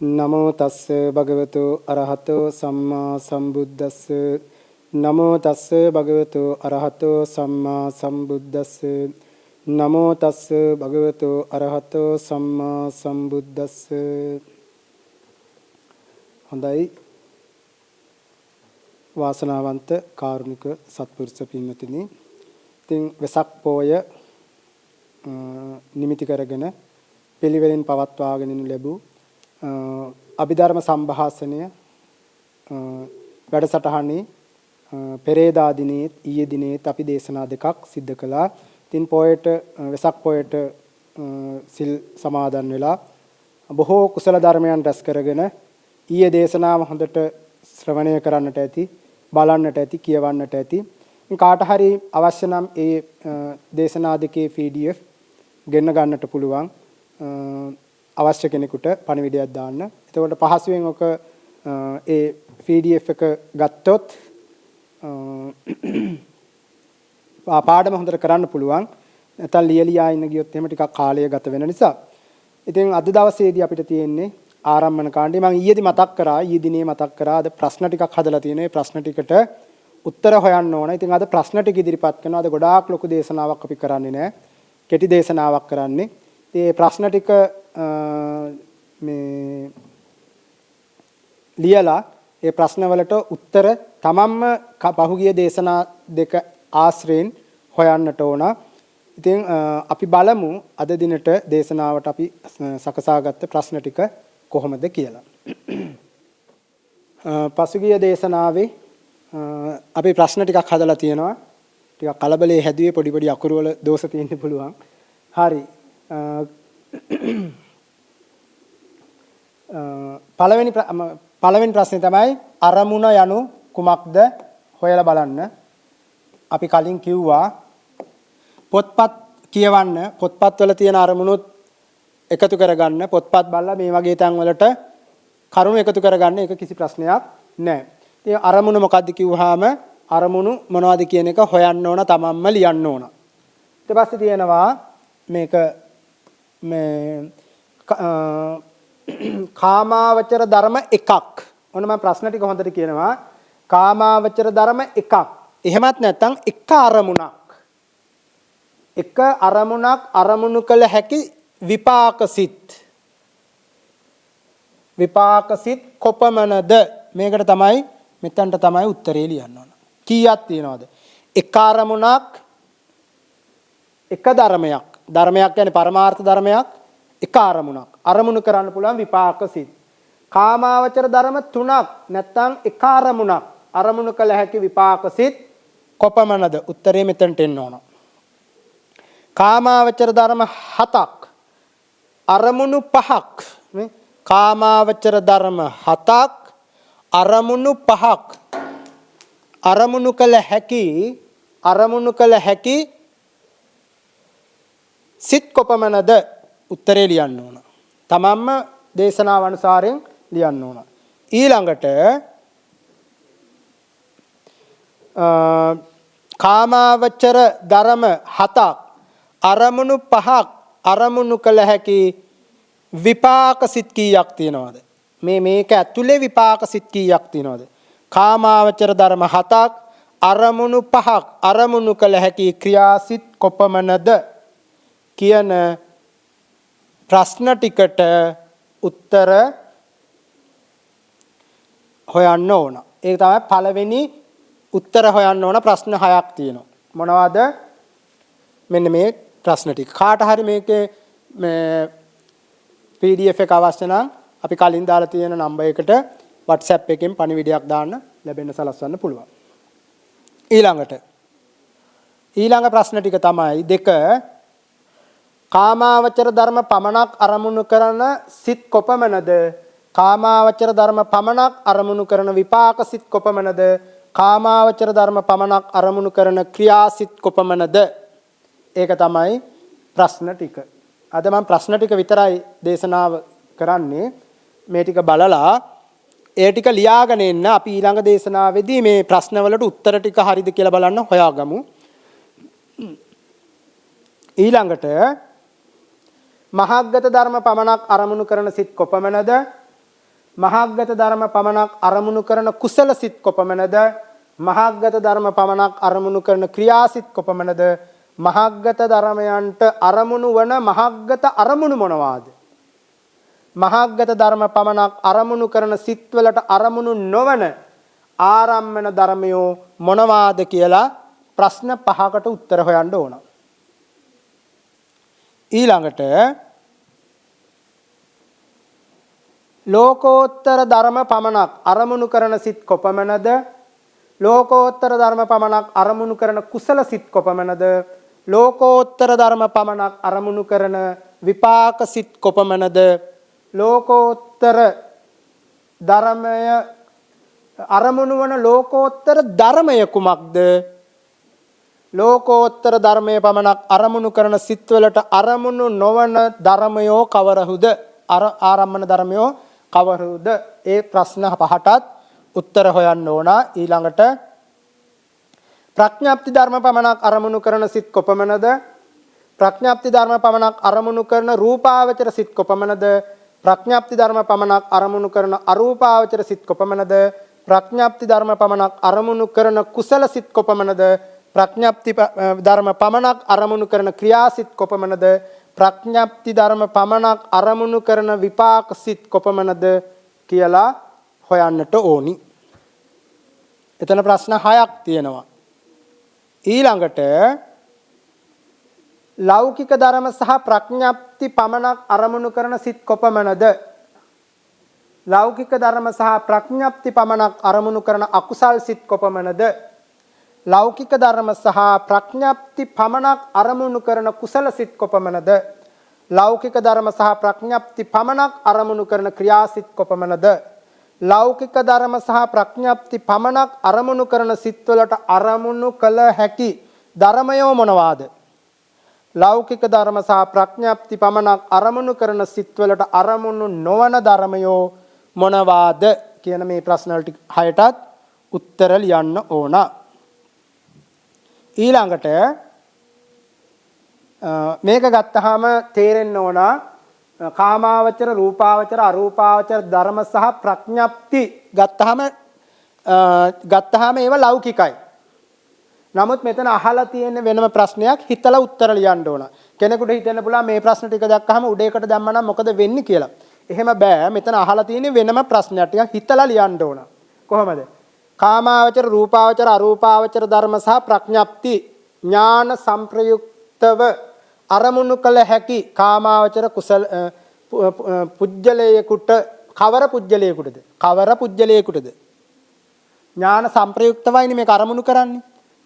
නමෝ තස්ස භගවතු අරහතෝ සම්මා සම්බුද්දස්ස නමෝ තස්ස භගවතු අරහතෝ සම්මා සම්බුද්දස්ස නමෝ තස්ස භගවතු අරහතෝ සම්මා සම්බුද්දස්ස. හොඳයි වාසනාවන්ත කාරුණික සත්පුරුෂ පින්වතුනි, ඉතින් වෙසක් පෝය නිමිති කරගෙන පිළිවෙලින් පවත්වාගෙන ලැබූ අභිධර්ම සම්භාෂණය වැඩසටහනේ පෙරේදා දිනේ ඊයේ දිනේ අපි දේශනා දෙකක් සිද්ධ කළා. ඉතින් පොයට වෙසක් පොයට සිල් සමාදන් වෙලා බොහෝ කුසල ධර්මයන් රැස් කරගෙන ඊයේ දේශනාව හොඳට ශ්‍රවණය කරන්නට ඇති, බලන්නට ඇති, කියවන්නට ඇති. කාට හරි අවශ්‍ය නම් ඒ දේශනා දෙකේ PDF ගෙන්න ගන්නට පුළුවන්. අවශ්‍ය කෙනෙකුට පණිවිඩයක් දාන්න. එතකොට පහසුවෙන් ඔක ඒ PDF එක ගත්තොත් පාඩම හොඳට කරන්න පුළුවන්. නැත්නම් ලියලියා ඉන්න ගියොත් එහෙම ටිකක් කාලය ගත වෙන නිසා. ඉතින් අද දවසේදී අපිට තියෙන්නේ ආරම්භන කාණ්ඩය. මම ඊයේදී මතක් කරා, ඊයේ දිනේ මතක් කරා. අද ප්‍රශ්න ටිකක් හදලා තියෙනවා. මේ ප්‍රශ්න ටිකට උත්තර හොයන්න ඕන. ඉතින් අද ප්‍රශ්න ටික ඉදිරිපත් කරනවා. අද ගොඩාක් ලොකු දේශනාවක් අපි කරන්නේ නැහැ. කෙටි දේශනාවක් කරන්නේ. මේ ප්‍රශ්න ටික මේ ලියලා ඒ ප්‍රශ්නවලට උත්තර තමන්ම පහුගිය දේශනා දෙක ආශ්‍රයෙන් හොයන්නට ඕන. ඉතින් අපි බලමු අද දිනට දේශනාවට අපි සකසාගත්ත ප්‍රශ්න ටික කොහොමද කියලා. පසුගිය දේශනාවේ අපි ප්‍රශ්න ටිකක් හදලා තියෙනවා. ටිකක් කලබලේ හැදුවේ පොඩි පොඩි අකුරු වල දෝෂ තියෙන්න පුළුවන්. හරි. පළවෙනි ප්‍රශ්නේ තමයි අරමුණ යනු කුමක්ද හොයලා බලන්න. අපි කලින් කිව්වා පොත්පත් කියවන්න, පොත්පත්වල තියෙන අරමුණුත් එකතු කරගන්න, පොත්පත් බලලා මේ වගේ තැන් වලට කරුණු එකතු කරගන්න, ඒක කිසි ප්‍රශ්නයක් නැහැ. ඉතින් අරමුණ මොකද්ද කිව්වහම අරමුණු මොනවද කියන එක හොයන්න ඕන, තමන්ම ලියන්න ඕන. ඊට පස්සේ තියෙනවා මේක මේ කාමාවචර ධර්ම එකක්. ඔන්න මම ප්‍රශ්න ටික හොඳට කියනවා. කාමාවචර ධර්ම එකක්. එහෙමත් නැත්නම් එක අරමුණක්. එක අරමුණක් අරමුණු කළ හැකි විපාක සිත්. විපාක සිත් කොපමණද? මේකට තමයි මෙතනට තමයි උත්තරේ ලියන්න ඕන. කීයක් තියනවද? එක අරමුණක්, එක ධර්මයක්. ධර්මයක් කියන්නේ පරමාර්ථ ධර්මයක්. එක අරමුණක් අරමුණු කරන්න පුළුවන් විපාක සිත්. කාමාවචර ධර්ම 3ක් නැත්නම් එක අරමුණක් අරමුණු කළ හැකි විපාක සිත් කොපමණද? උත්තරේ මෙතනට එන්න ඕන. කාමාවචර ධර්ම 7ක් අරමුණු 5ක්. මේ කාමාවචර ධර්ම 7ක් අරමුණු 5ක් අරමුණු කළ හැකි සිත් කොපමණද? උත්තරේ ලියන්න ඕන. තමන්ම දේශනාව අනුසාරයෙන් ලියන්න ඕන. ඊළඟට කාමාවචර ධර්ම 7ක් අරමුණු 5ක් අරමුණු කළ හැකි විපාක සිත් කීයක් තියනවද? මේක ඇතුලේ විපාක සිත් කීයක් තියනවද? කාමාවචර ධර්ම 7ක් අරමුණු 5ක් අරමුණු කළ හැකි ක්‍රියාසිත කොපමණද කියන ප්‍රශ්න ටිකට උත්තර හොයන්න ඕන. ඒක තමයි පළවෙනි උත්තර හොයන්න ඕන. ප්‍රශ්න 6ක් තියෙනවා. මොනවද? මෙන්න මේ ප්‍රශ්න ටික. කාට හරි මේකේ මේ PDF එක අවශ්‍ය නම් අපි කලින් දාලා තියෙන නම්බර් එකට WhatsApp එකෙන් පණිවිඩයක් දාන්න ලැබෙන්න සලස්වන්න පුළුවන්. ඊළඟ ප්‍රශ්න ටික තමයි 2. කාමාවචර ධර්ම පමණක් අරමුණු කරන සිත් කොපමණද? කාමාවචර ධර්ම පමණක් අරමුණු කරන විපාක සිත් කොපමණද? කාමාවචර ධර්ම පමණක් අරමුණු කරන ක්‍රියාසිත කොපමණද? ඒක තමයි ප්‍රශ්න ටික. අද මම ප්‍රශ්න ටික විතරයි දේශනාව කරන්නේ. මේ ටික බලලා ඒ ටික ලියාගෙන එන්න. අපි ඊළඟ දේශනාවේදී මේ ප්‍රශ්නවලට උත්තර ටික හරිද කියලා බලන්න හොයාගමු. ඊළඟට මහග්ගත ධර්ම පමණක් අරමුණු කරන සිත් කොපමණද? මහාග්ගත ධර්ම පමණක් අරමුණු කරන කුසල සිත් කොපමණද? මහාග්ගත ධර්ම පමණක් අරමුණු කරන ක්‍රියාසිත කොපමණද? මහාග්ගත ධර්මයන්ට අරමුණු වන මහාග්ගත අරමුණු මොනවාද? මහාග්ගත ධර්ම පමණක් අරමුණු කරන සිත්වලට අරමුණු නොවන ආරම්මන ධර්මයෝ මොනවාද කියලා ප්‍රශ්න 5කට උත්තර හොයන්න ඕන. ඊළඟට ලෝකෝත්තර ධර්ම පමණක් අරමුණු කරන සිත් කොපමණද? ලෝකෝත්තර ධර්ම පමණක් අරමුණු කරන කුසල සිත් කොපමණද? ලෝකෝත්තර ධර්ම පමණක් අරමුණු කරන විපාක සිත් කොපමණද? ලෝකෝත්තර ධර්මය අරමුණු වන ලෝකෝත්තර ධර්මය කුමක්ද? ලෝකෝත්තර ධර්මයේ පමණක් අරමුණු කරන සිත්වලට අරමුණු නොවන ධර්මයෝ කවරහුද? ආරම්මන ධර්මයෝ කවරහුද? ඒ ප්‍රශ්න 5ටත් උත්තර හොයන්න ඕන. ඊළඟට ප්‍රඥාප්ති ධර්ම පමණක් අරමුණු කරන සිත් කොපමණද? ප්‍රඥාප්ති ධර්ම පමණක් අරමුණු කරන රූපාවචර සිත් කොපමණද? ප්‍රඥාප්ති ධර්ම පමණක් අරමුණු කරන අරූපාවචර සිත් කොපමණද? ප්‍රඥාප්ති ධර්ම පමණක් අරමුණු කරන කුසල සිත් කොපමණද? ප්‍රඥාප්ති ධර්ම පමණක් අරමුණු කරන ක්‍රියාසිත කොපමණද? ප්‍රඥාප්ති ධර්ම පමණක් අරමුණු කරන විපාක සිත් කොපමණද කියලා හොයන්නට ඕනි. එතන ප්‍රශ්න 6ක් තියෙනවා. ඊළඟට ලෞකික ධර්ම සහ ප්‍රඥාප්ති පමණක් අරමුණු කරන සිත් කොපමණද? ලෞකික ධර්ම සහ ප්‍රඥාප්ති පමණක් අරමුණු කරන අකුසල් සිත් කොපමණද? ලෞකික ධර්ම සහ ප්‍රඥාප්ති පමණක් අරමුණු කරන කුසල සිත් කොපමණද? ලෞකික ධර්ම සහ ප්‍රඥාප්ති පමණක් අරමුණු කරන ක්‍රියාසිත කොපමණද? ලෞකික ධර්ම සහ ප්‍රඥාප්ති පමණක් අරමුණු කරන සිත්වලට අරමුණු කළ හැකි ධර්මයෝ මොනවාද? ලෞකික ධර්ම සහ ප්‍රඥාප්ති පමණක් අරමුණු කරන සිත්වලට අරමුණු නොවන ධර්මයෝ මොනවාද කියන මේ ප්‍රශ්න වලට 6ටත් උත්තර ලියන්න ඕන. ඊළඟට මේක ගත්තාම තේරෙන්න ඕන කාමාවචර රූපාවචර අරූපාවචර ධර්ම සහ ප්‍රඥාප්ති ගත්තාම ඒවා ලෞකිකයි. නමුත් මෙතන අහලා තියෙන වෙනම ප්‍රශ්නයක් හිතලා උත්තර ලියන්න ඕන. කෙනෙකුට හිතෙන්න පුළුවන් මේ ප්‍රශ්න ටික දැක්කහම උඩේකට දැම්මනම් මොකද වෙන්නේ කියලා. එහෙම බෑ. මෙතන අහලා තියෙන වෙනම ප්‍රශ්නයක් ටිකක් හිතලා ලියන්න ඕන. කොහොමද? කාමාවචර රූපාවචර අරූපාවචර ධර්ම සහ ප්‍රඥාප්ති ඥාන සංප්‍රයුක්තව අරමුණු කළ හැකි කාමාවචර කුසල පුජ්‍යලයකට කවර පුජ්‍යලයකටද? කවර පුජ්‍යලයකටද? ඥාන සංප්‍රයුක්තවයිනේ මේක අරමුණු කරන්නේ.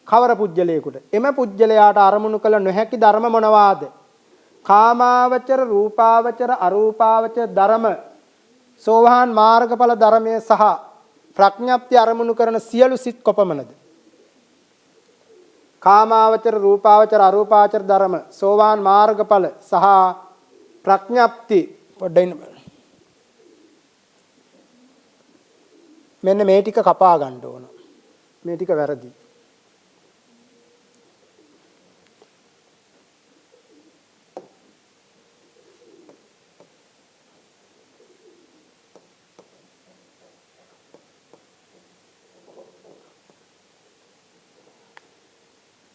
කවර පුජ්‍යලයකට? එම පුජ්‍යලයාට අරමුණු කළ නොහැකි ධර්ම මොනවාද? කාමාවචර රූපාවචර අරූපාවචර ධර්ම සෝවාන් මාර්ගඵල ධර්මය සහ ප්‍රඥාප්ති අරමුණු කරන සියලු සිත් කොපමණද? කාමාවචර රූපාවචර අරූපාවචර ධර්ම සෝවාන් මාර්ගඵල සහ ප්‍රඥාප්ති පොඩ්ඩින් මෙන්න මේ ටික කපා ගන්න ඕන. මේ ටික වැරදි.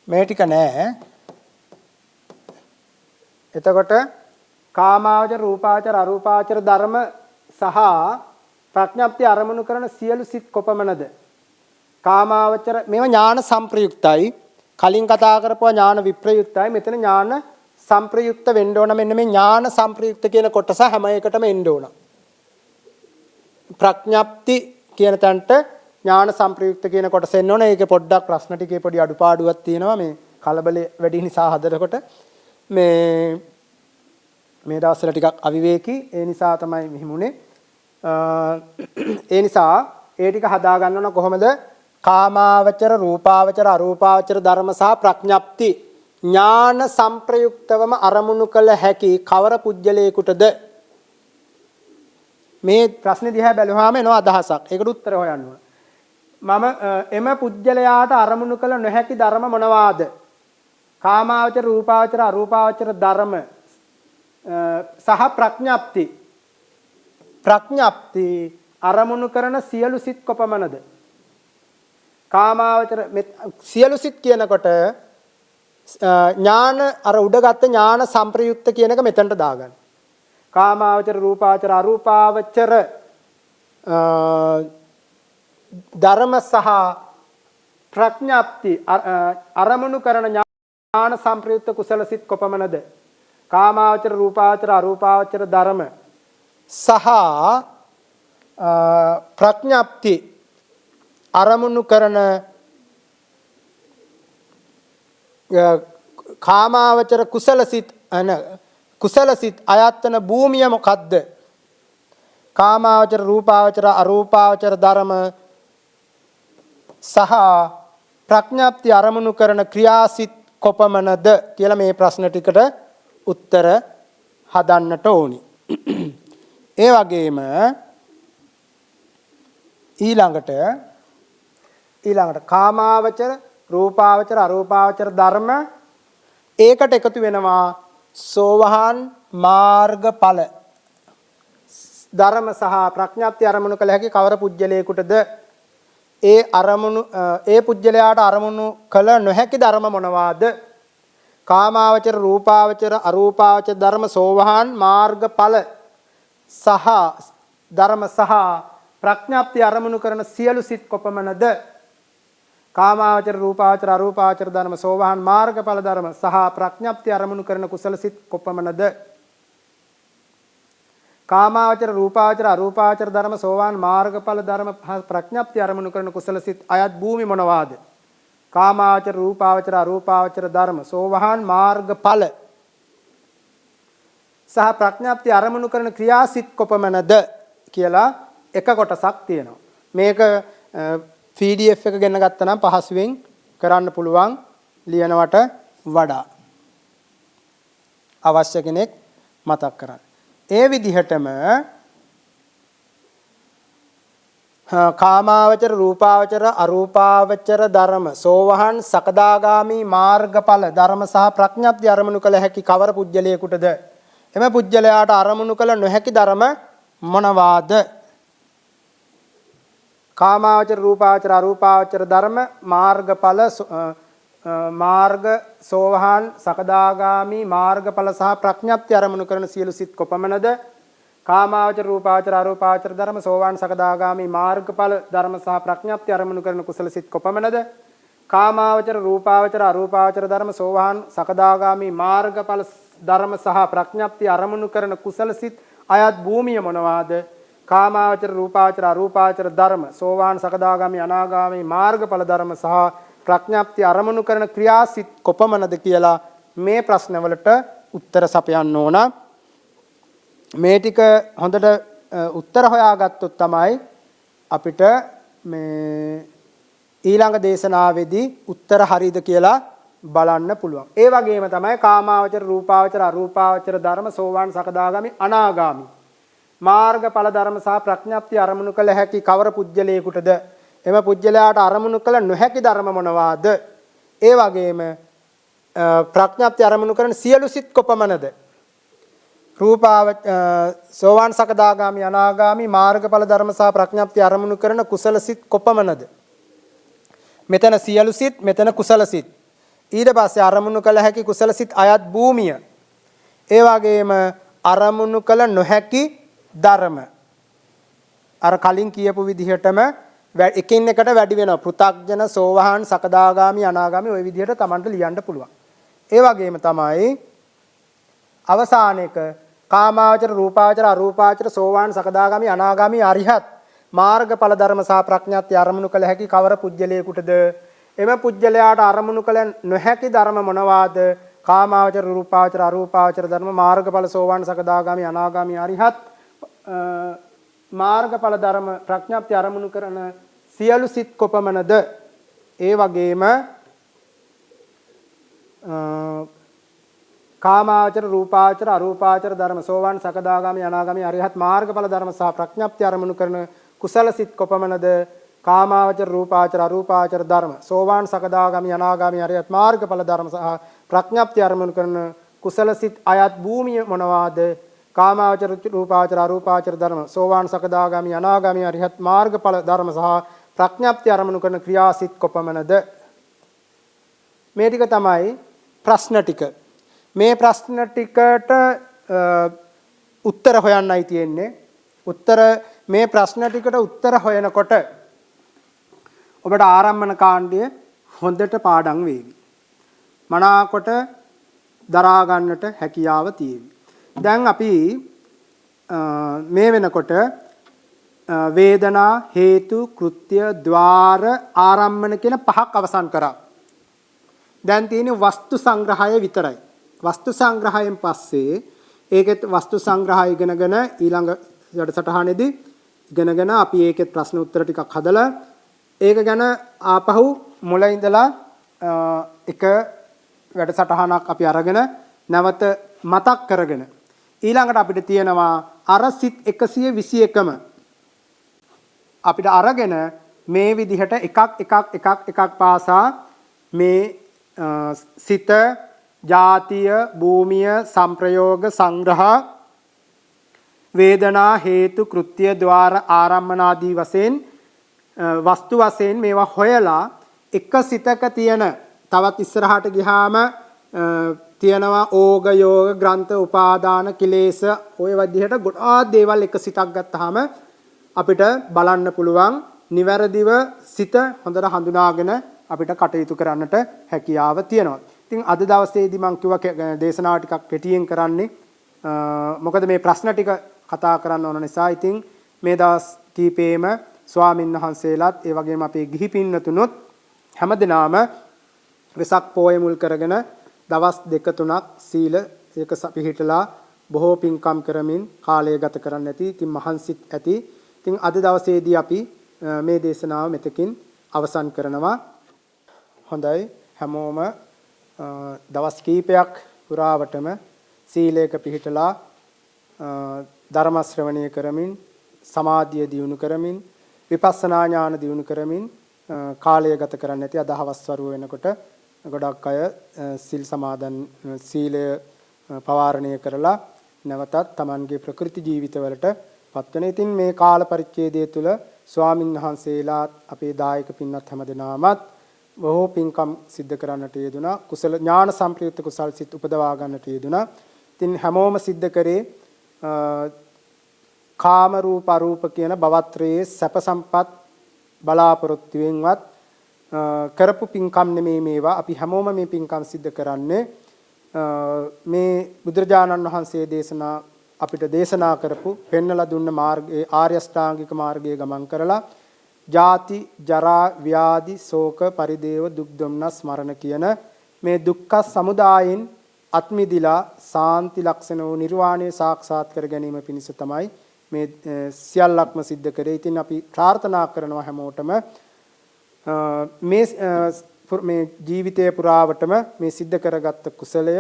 මේ ටික නෑ. එතකොට කාමාවචර රූපාවචර අරූපාවචර ධර්ම සහ ප්‍රඥාප්ති අරමුණු කරන සියලු සිත් කොපමණද? කාමාවචර මේවා ඥාන සංප්‍රයුක්තයි. කලින් කතා කරපුවා ඥාන විප්‍රයුක්තයි. මෙතන ඥාන සංප්‍රයුක්ත වෙන්න ඕන. මෙන්න මේ ඥාන සංප්‍රයුක්ත කියන කොටස හැම එකටම එන්න ඕන. ප්‍රඥාප්ති කියන තැනට ඥාන සංප්‍රයුක්ත කියන කොටස එන්න ඕන. ඒකේ පොඩ්ඩක් ප්‍රශ්න ටිකේ පොඩි අඩුපාඩුවක් තියෙනවා. මේ කලබලෙ වැඩි නිසා හදනකොට මේ දවස්වල ටිකක් අවිවේකී. ඒ නිසා තමයි මෙහිමුනේ. ඒ නිසා ඒ ටික හදා ගන්න ඕන කොහොමද? කාමාවචර රූපාවචර අරූපාවචර ධර්ම සහ ප්‍රඥාප්ති ඥාන සංප්‍රයුක්තවම අරමුණු කළ හැකි කවර පුජ්‍යලයකටද? මේ ප්‍රශ්නේ දිහා බැලුවාම එනවා අදහසක්. ඒකට උත්තර හොයන්න ඕන. මම එම පුජ්‍යලයාට අරමුණු කළ නොහැකි ධර්ම මොනවාද? කාමාවචර රූපාවචර අරූපාවචර ධර්ම සහ ප්‍රඥාප්ති අරමුණු කරන සියලු සිත් කොපමණද? කාමාවචර සියලු සිත් කියනකොට ඥාන අර උඩගත්ත ඥාන සංප්‍රයුක්ත කියන එක මෙතනට දාගන්න. කාමාවචර රූපාවචර අරූපාවචර ධර්ම සහ ප්‍රඥාප්ති අරමුණු කරන ඥාන සංප්‍රයුක්ත කුසල සිත් කොපමණද? කාමාවචර රූපාවචර අරූපාවචර ධර්ම සහ ප්‍රඥාප්ති අරමුණු කරන කාමාවචර කුසල සිත් අයත්තන භූමිය මොකද්ද? කාමාවචර රූපාවචර අරූපාවචර ධර්ම සහ ප්‍රඥාප්ති අරමුණු කරන ක්‍රියාසිත කොපමණද කියලා මේ ප්‍රශ්න ටිකට උත්තර හදන්නට ඕනි. ඒ වගේම ඊළඟට කාමාවචර රූපාවචර අරූපාවචර ධර්ම ඒකට එකතු වෙනවා සෝවහන් මාර්ගඵල ධර්ම සහ ප්‍රඥාප්ති අරමුණු කළ හැකි කවර පුජ්‍යලයකටද? ඒ පුජ්‍යලයාට අරමුණු කළ නොහැකි ධර්ම මොනවාද? කාමාවචර රූපාවචර අරූපාවචර ධර්ම සෝවහන් මාර්ගඵල සහ ධර්ම සහ ප්‍රඥාප්ති අරමුණු කරන සියලු සිත් කොපමණද? කාමාවචර රූපාවචර අරූපාවචර ධර්ම සෝවහන් මාර්ගඵල ධර්ම සහ ප්‍රඥාප්ති අරමුණු කරන කුසල සිත් කොපමණද? කාමාවචර රූපාවචර අරූපාවචර ධර්ම සෝවාන් මාර්ගඵල ධර්ම ප්‍රඥාප්ති අරමුණු කරන කුසල සිත් අයත් භූමි මොනවාද? කාමාවචර රූපාවචර අරූපාවචර ධර්ම සෝවාන් මාර්ගඵල සහ ප්‍රඥාප්ති අරමුණු කරන ක්‍රියාසිත කොපමණද කියලා එක කොටසක් තියෙනවා. මේක PDF එක ගෙන ගත්තා නම් පහසුවෙන් කරන්න පුළුවන් ලියනවට වඩා. අවශ්‍ය කෙනෙක් මතක් කරගන්න. ඒ විදිහටම කාමාවචර රූපාවචර අරූපාවචර ධර්ම සෝවහන් සකදාගාමි මාර්ගඵල ධර්ම සහ ප්‍රඥාප්ති අරමුණු කළ හැකි කවර පුජ්‍යලයකටද? එම පුජ්‍යලයාට අරමුණු කළ නොහැකි ධර්ම මොනවාද? කාමාවචර රූපාවචර අරූපාවචර ධර්ම මාර්ගඵල මාර්ග සෝවහන් සකදාගාමි මාර්ගඵල සහ ප්‍රඥාප්ති අරමුණු කරන සියලු සිත් කොපමණද? කාමාවචර රූපාවචර අරූපාවචර ධර්ම සෝවහන් සකදාගාමි මාර්ගඵල ධර්ම සහ ප්‍රඥාප්ති අරමුණු කරන කුසල සිත් කොපමණද? කාමාවචර රූපාවචර අරූපාවචර ධර්ම සෝවහන් සකදාගාමි මාර්ගඵල ධර්ම සහ ප්‍රඥාප්ති අරමුණු කරන කුසල සිත් අයත් භූමිය මොනවාද? කාමාවචර රූපාවචර අරූපාවචර ධර්ම සෝවහන් සකදාගාමි අනාගාමි මාර්ගඵල ධර්ම සහ ප්‍රඥාප්ති අරමුණු කරන ක්‍රියාසිත කොපමණද කියලා මේ ප්‍රශ්නවලට උත්තර සපයන්න ඕන. මේ ටික හොඳට උත්තර හොයාගත්තොත් තමයි අපිට මේ ඊළඟ දේශනාවේදී උත්තර හරියද කියලා බලන්න පුළුවන්. ඒ වගේම තමයි කාමාවචර රූපාවචර අරූපාවචර ධර්ම සෝවාන් සකදාගාමි අනාගාමි මාර්ගඵල ධර්ම සහ ප්‍රඥාප්ති අරමුණු කළ හැකි කවර පුජ්‍යලයකටද? එම පුජ්‍යලයාට අරමුණු කළ නොහැකි ධර්ම මොනවාද? ඒ වගේම ප්‍රඥාප්ති අරමුණු කරන සියලු සිත් කොපමණද? සෝවාන් සකදාගාමි අනාගාමි මාර්ගඵල ධර්ම සහ ප්‍රඥාප්ති අරමුණු කරන කුසල සිත් කොපමණද? මෙතන සියලු සිත්, මෙතන කුසල සිත්. ඊට පස්සේ අරමුණු කළ හැකි කුසල සිත් අයත් භූමිය. ඒ වගේම අරමුණු කළ නොහැකි ධර්ම. අර කලින් කියපු විදිහටම එකින් එකට වැඩි වෙනවා. පෘථග්ජන, සෝවහන්, සකදාගාමි, අනාගාමි ওই විදිහට Tamanට ලියන්න පුළුවන්. ඒ වගේම තමයි අවසාන එක කාමාවචර, රූපාවචර, අරූපාවචර, සෝවහන්, සකදාගාමි, අනාගාමි, අරිහත් මාර්ගඵල ධර්ම සහ ප්‍රඥාප්ති අරමුණු කළ හැකි කවර පුජ්‍යලයකටද? එම පුජ්‍යලයාට අරමුණු කළ නොහැකි ධර්ම මොනවාද? කාමාවචර, රූපාවචර, අරූපාවචර ධර්ම මාර්ගඵල, සෝවහන්, සකදාගාමි, අනාගාමි, අරිහත් මාර්ගඵල ධර්ම ප්‍රඥාප්ති අරමුණු කරන සියලු සිත් කොපමණද? ඒ වගේම කාමාවචර, රූපාවචර, අරූපාවචර ධර්ම සෝවාන්, සකදාගාමි, අනාගාමි, අරිහත් මාර්ගඵල ධර්ම සහ ප්‍රඥාප්ති අරමුණු කරන කුසල සිත් කොපමණද? කාමාවචර, රූපාවචර, අරූපාවචර ධර්ම සෝවාන්, සකදාගාමි, අනාගාමි, අරිහත් මාර්ගඵල ධර්ම සහ ප්‍රඥාප්ති අරමුණු කරන කුසල සිත් අයත් භූමිය මොනවාද? කාමාවචර රූපාවචර අරූපාවචර ධර්ම සෝවාන් සකදාගාමි අනාගාමි අරිහත් මාර්ගඵල ධර්ම සහ ප්‍රඥාප්ති අරමුණු කරන ක්‍රියාසිත කොපමණද මේ ටික තමයි ප්‍රශ්න ටික මේ ප්‍රශ්න ටිකට උත්තර හොයන්නයි තියෙන්නේ උත්තර මේ ප්‍රශ්න ටිකට උත්තර හොයනකොට ඔබට ආරම්භන කාණ්ඩය හොඳට පාඩම් වේවි මනාකොට දරා ගන්නට හැකියාව තියෙවි දැන් අපි මේ වෙනකොට වේදනා හේතු කෘත්‍ය ద్వාර ආරම්මන කියන පහක් අවසන් කරා. දැන් තියෙන්නේ වස්තු සංග්‍රහය විතරයි. වස්තු සංග්‍රහයෙන් පස්සේ ඒකෙත් වස්තු සංග්‍රහය ඉගෙනගෙන ඊළඟ වැඩසටහනේදී ඉගෙනගෙන අපි ඒකෙත් ප්‍රශ්න උත්තර ටිකක් හදලා ඒක ගැන ආපහු මුල ඉඳලා එක වැඩසටහනක් අපි අරගෙන නැවත මතක් කරගෙන ඊළඟට අපිට තියෙනවා අර සිත් 121ම අපිට අරගෙන මේ විදිහට එකක් පාසා මේ සිත ජාතිය භූමිය සංප්‍රයෝග සංග්‍රහ වේදනා හේතු කෘත්‍ය ద్వාර ආරම්මන ආදී වශයෙන් වස්තු වශයෙන් මේවා හොයලා එක සිතක තියෙන තවත් ඉස්සරහට ගියාම තියෙනවා ඕග යෝග ග්‍රන්ථ උපාදාන කිලේශ ඔය විදිහට ගොඩාක් දේවල් එක සිතක් ගත්තාම අපිට බලන්න පුළුවන් නිවැරදිව සිත හොඳට හඳුනාගෙන අපිට කටයුතු කරන්නට හැකියාව තියෙනවා. ඉතින් අද දවසේදී මම කිව්වා දේශනාව ටිකක් කෙටියෙන් කරන්නේ මොකද මේ ප්‍රශ්න ටික කතා කරන්න ඕන නිසා. ඉතින් මේ දවස් කීපෙම ස්වාමින් වහන්සේලාත් ඒ වගේම අපේ ගිහි පින්නතුනොත් හැමදෙනාම වෙසක් පොය මුල් කරගෙන දවස් 2-3ක් සීල ඒක පිළිහිටලා බොහෝ පින්කම් කරමින් කාලය ගත කරන්න ඇති. ඉතින් මහන්සිත් ඇති. ඉතින් අද දවසේදී අපි මේ දේශනාව මෙතකින් අවසන් කරනවා. හොඳයි හැමෝම දවස් කීපයක් පුරාවටම සීලයක පිළිහිටලා ධර්ම ශ්‍රවණය කරමින් සමාධිය දියුණු කරමින් විපස්සනා ඥාන දියුණු කරමින් කාලය ගත කරන්න ඇති. අද හවස් වරුව වෙනකොට ගොඩක් අය සිල් සමාදන් සීලය පවාරණය කරලා නැවතත් Tamanගේ ප්‍රකෘති ජීවිතවලට පත්වන. ඉතින් මේ කාල පරිච්ඡේදය තුළ ස්වාමින් වහන්සේලා අපේ දායක පින්වත් හැමදෙනාමත් බොහෝ පින්කම් සිද්ධ කරන්නට යෙදුණා. කුසල ඥාන සම්ප්‍රයුක්ත කුසල් සිත් උපදවා ගන්නට යෙදුණා. ඉතින් හැමෝම සිද්ධ කරේ කාම රූප අරූප කියන භවත්‍රයේ සැප සම්පත් බලාපොරොත්තුවෙන්වත් කරපු පින්කම් නෙමේ මේවා. අපි හැමෝම මේ පින්කම් සිද්ධ කරන්නේ මේ බුදුරජාණන් වහන්සේ දේශනා අපිට දේශනා කරපු පෙන්වලා දුන්න මාර්ගයේ ආර්ය අෂ්ටාංගික මාර්ගයේ ගමන් කරලා ජාති ජරා ව්‍යාධි ශෝක පරිදේව දුක් දුම්නස් මරණ කියන මේ දුක්ඛ සමුදායෙන් අත්මිදිලා සාන්ති ලක්ෂණ වූ නිර්වාණය සාක්ෂාත් කර ගැනීම පිණිස තමයි මේ සියල්ලක්ම සිද්ධ කරේ. ඉතින් අපි ප්‍රාර්ථනා කරනවා හැමෝටම මේ ජීවිතය පුරාවටම මේ සිද්ධ කරගත්ත කුසලය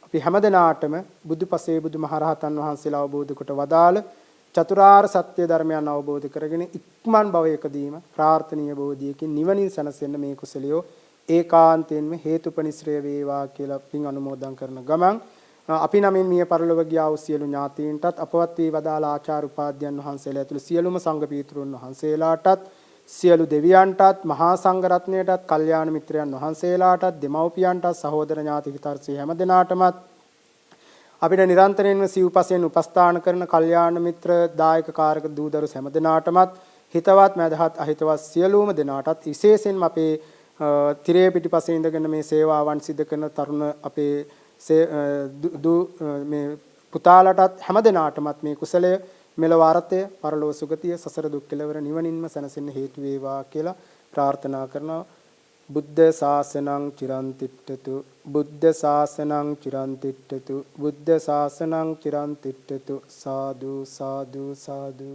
අපි හැමදෙනාටම බුදුපසේ බුදුමහරහතන් වහන්සේලා අවබෝධ කොට වදාළ චතුරාර්ය සත්‍ය ධර්මයන් අවබෝධ කරගෙන ඉක්මන් භවයකදීම ප්‍රාර්ථනීය බෝධියකින් නිවනින් සැනසෙන්න මේ කුසලියෝ ඒකාන්තයෙන්ම හේතුපනිශ්‍රය වේවා කියලා පින් අනුමෝදන් කරන ගමන් අපි නමින් මිය පරලොව ගියා වූ සියලු ඥාතීන්ටත් අපවත් වී වදාළ ආචාර්ය උපාධ්‍යයන් වහන්සේලා ඇතුළු සියලුම සංඝ පීතෘන් වහන්සේලාටත් සියලු දෙවියන්ටත් මහා සංඝ රත්නයටත් කල්යාණ මිත්‍රයන් වහන්සේලාටත් දෙමව්පියන්ටත් සහෝදර ඥාති හිතර්සී හැම දෙනාටමත් අපිට නිරන්තරයෙන්ම සිව්පසෙන් උපස්ථාන කරන කල්යාණ මිත්‍ර දායක කාරක දූදරු හැම දෙනාටමත් හිතවත් මැදහත් අහිතවත් සියලුම දෙනාටත් විශේෂයෙන්ම අපේ තිරේ පිටිපසේ ඉඳගෙන මේ සේවාවන් සිදු කරන තරුණ අපේ මේ පුතාලටත් හැම දෙනාටමත් මේ කුසලය මෙලොව අර්ථය පරලොව සුගතිය සසර දුක් කෙලවර නිවනින්ම සැනසෙන්න හේතු වේවා කියලා ප්‍රාර්ථනා කරනවා. බුද්ධ ශාසනං චිරන් තිට්ඨතු බුද්ධ ශාසනං චිරන් තිට්ඨතු බුද්ධ ශාසනං චිරන් තිට්ඨතු සාදු සාදු සාදු